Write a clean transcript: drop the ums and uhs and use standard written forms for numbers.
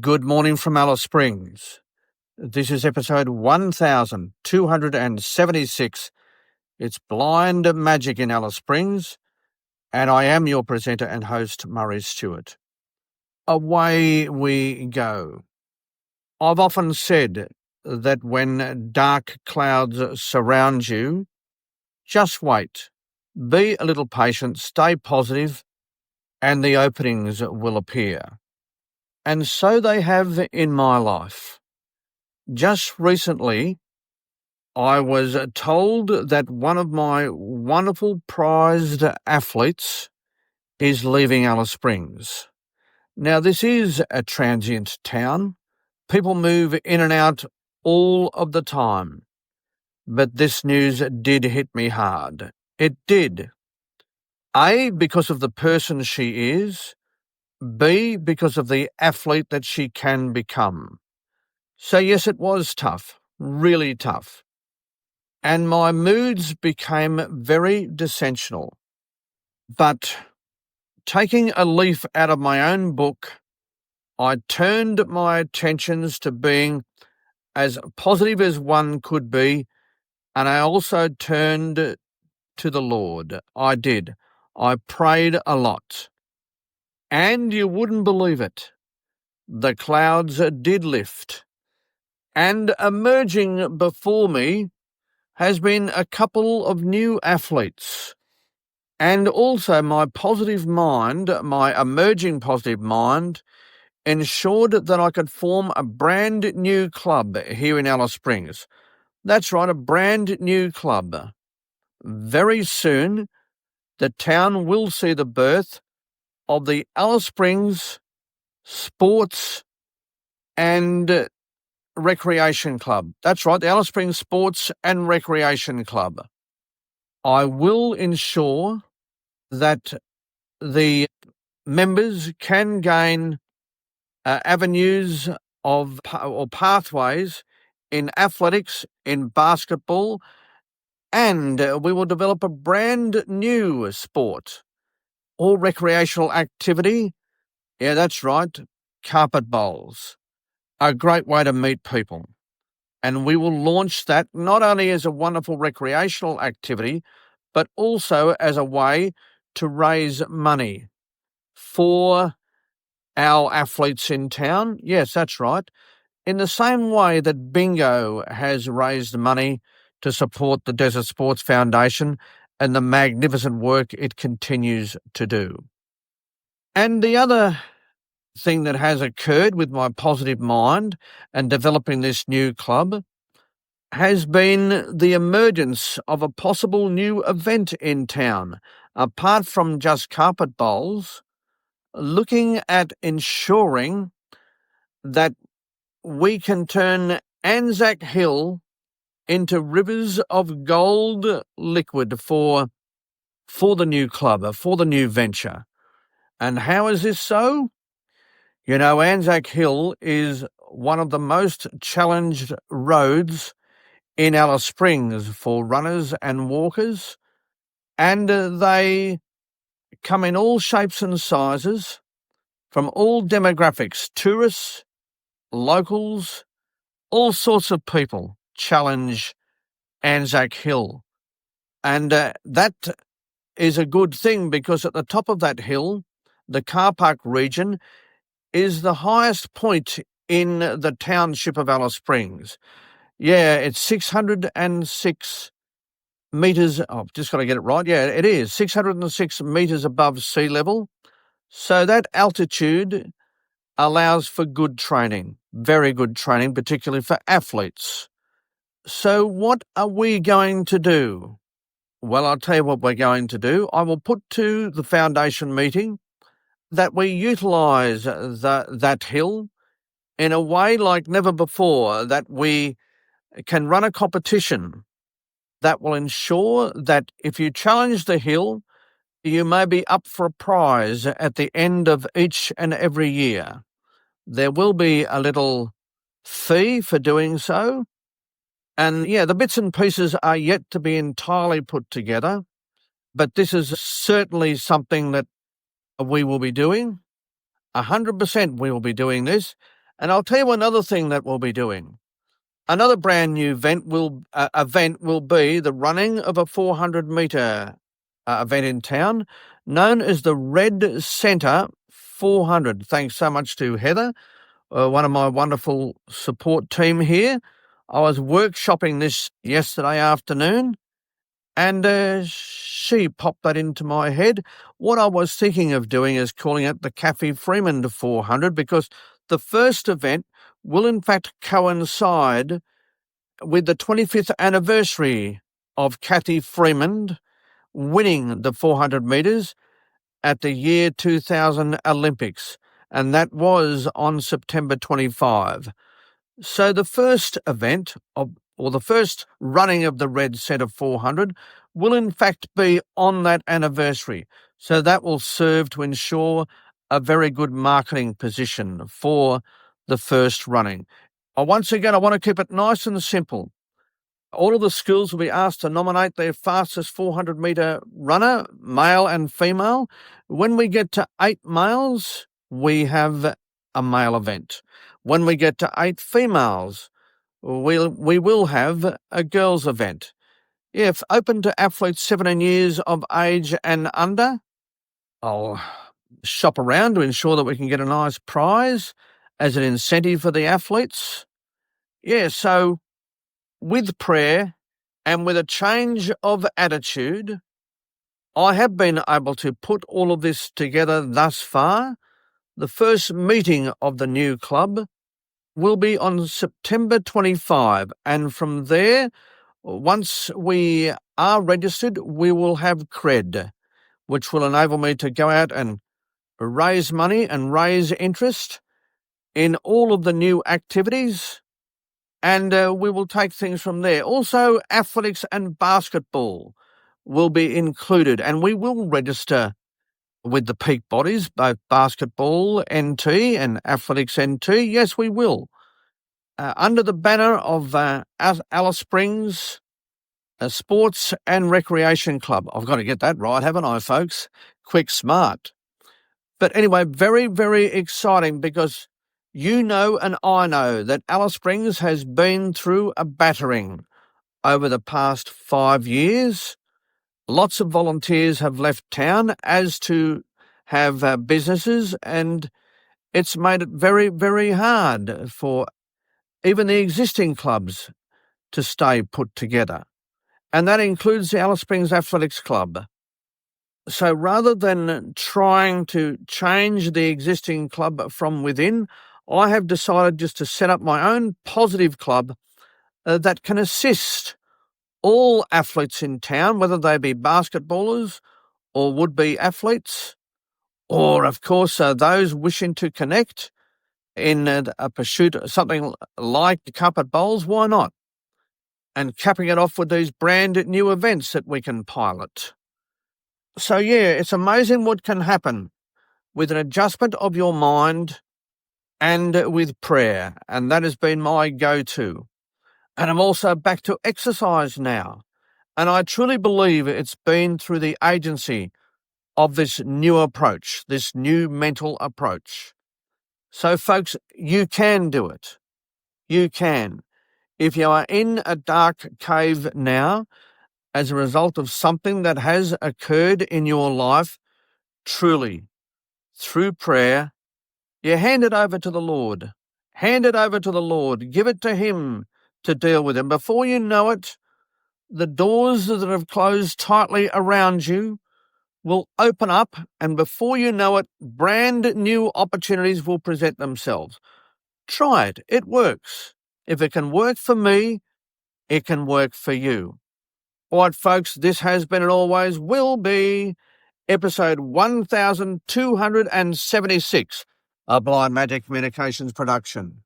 Good morning from Alice Springs. This is episode 1276. It's Blind Magic in Alice Springs, and I am your presenter and host, Murray Stewart. Away we go. I've often said that when dark clouds surround you, just wait. Be a little patient, stay positive, and the openings will appear. And so they have in my life. Just recently, I was told that one of my wonderful prized athletes is leaving Alice Springs. Now, this is a transient town. People move in and out all of the time. But this news did hit me hard. It did. A, because of the person she is. B, because of the athlete that she can become. So yes, it was tough, really tough. And my moods became very dissensional. But taking a leaf out of my own book, I turned my attentions to being as positive as one could be, and I also turned to the Lord. I did. I prayed a lot. And you wouldn't believe it. The clouds did lift. And emerging before me has been a couple of new athletes. And also my positive mind, my emerging positive mind, ensured that I could form a brand new club here in Alice Springs. That's right, a brand new club. Very soon, the town will see the birth of the Alice Springs Sports and Recreation Club. That's right, the Alice Springs Sports and Recreation Club. I will ensure that the members can gain avenues of or pathways in athletics, in basketball, and we will develop a brand new sport or recreational activity. Yeah, that's right, carpet bowls. A great way to meet people. And we will launch that not only as a wonderful recreational activity, but also as a way to raise money for our athletes in town. Yes, that's right. In the same way that bingo has raised money to support the Desert Sports Foundation and the magnificent work it continues to do. And the other thing that has occurred with my positive mind and developing this new club has been the emergence of a possible new event in town, apart from just carpet bowls, looking at ensuring that we can turn Anzac Hill into rivers of gold liquid for the new club, for the new venture. And how is this so? You know, Anzac Hill is one of the most challenged roads in Alice Springs for runners and walkers, and they come in all shapes and sizes, from all demographics, tourists, locals, all sorts of people challenge Anzac Hill. And that is a good thing, because at the top of that hill, the car park region is the highest point in the township of Alice Springs. Yeah, it's 606 metres. Oh, I've just got to get it right. Yeah, it is 606 metres above sea level. So that altitude allows for good training, very good training, particularly for athletes. So what are we going to do? Well, I'll tell you what we're going to do. I will put to the foundation meeting that we utilise that hill in a way like never before, that we can run a competition that will ensure that if you challenge the hill, you may be up for a prize at the end of each and every year. There will be a little fee for doing so. And yeah, the bits and pieces are yet to be entirely put together, but this is certainly something that we will be doing. 100% we will be doing this. And I'll tell you another thing that we'll be doing. Another brand new event will be the running of a 400-metre event in town known as the Red Centre 400. Thanks so much to Heather, one of my wonderful support team here. I was workshopping this yesterday afternoon, and she popped that into my head. What I was thinking of doing is calling it the Cathy Freeman 400, because the first event will in fact coincide with the 25th anniversary of Cathy Freeman winning the 400 metres at the year 2000 Olympics, and that was on September 25. So the first event the first running of the Red Centre 400 will in fact be on that anniversary. So that will serve to ensure a very good marketing position for the first running. Once again, I want to keep it nice and simple. All of the schools will be asked to nominate their fastest 400-metre runner, male and female. When we get to 8 males, we have a male event. When we get to 8 females, we will have a girls' event. If open to athletes 17 years of age and under, I'll shop around to ensure that we can get a nice prize as an incentive for the athletes. So with prayer and with a change of attitude, I have been able to put all of this together thus far. The first meeting of the new club will be on September 25, and from there, once we are registered, we will have cred, which will enable me to go out and raise money and raise interest in all of the new activities, and we will take things from there. Also, athletics and basketball will be included, and we will register with the peak bodies, both basketball NT and athletics NT. Yes, we will. Under the banner of Alice Springs Sports and Recreation Club. I've got to get that right, haven't I, folks? Quick, smart. But anyway, very, very exciting, because you know and I know that Alice Springs has been through a battering over the past 5 years. Lots of volunteers have left town as to have businesses, and it's made it very, very hard for even the existing clubs to stay put together. And that includes the Alice Springs Athletics Club. So rather than trying to change the existing club from within, I have decided just to set up my own positive club that can assist all athletes in town, whether they be basketballers or would-be athletes, or, of course, those wishing to connect in a pursuit of something like carpet bowls. Why not? And capping it off with these brand new events that we can pilot. So it's amazing what can happen with an adjustment of your mind and with prayer. And that has been my go-to. And I'm also back to exercise now. And I truly believe it's been through the agency of this new approach, this new mental approach. So, folks, you can do it. You can. If you are in a dark cave now as a result of something that has occurred in your life, truly, through prayer, you hand it over to the Lord. Hand it over to the Lord. Give it to Him to deal with. And before you know it, the doors that have closed tightly around you will open up, and before you know it, brand new opportunities will present themselves. Try it. It works. If it can work for me, it can work for you. All right, folks, this has been and always will be episode 1276, a Blind Magic Communications production.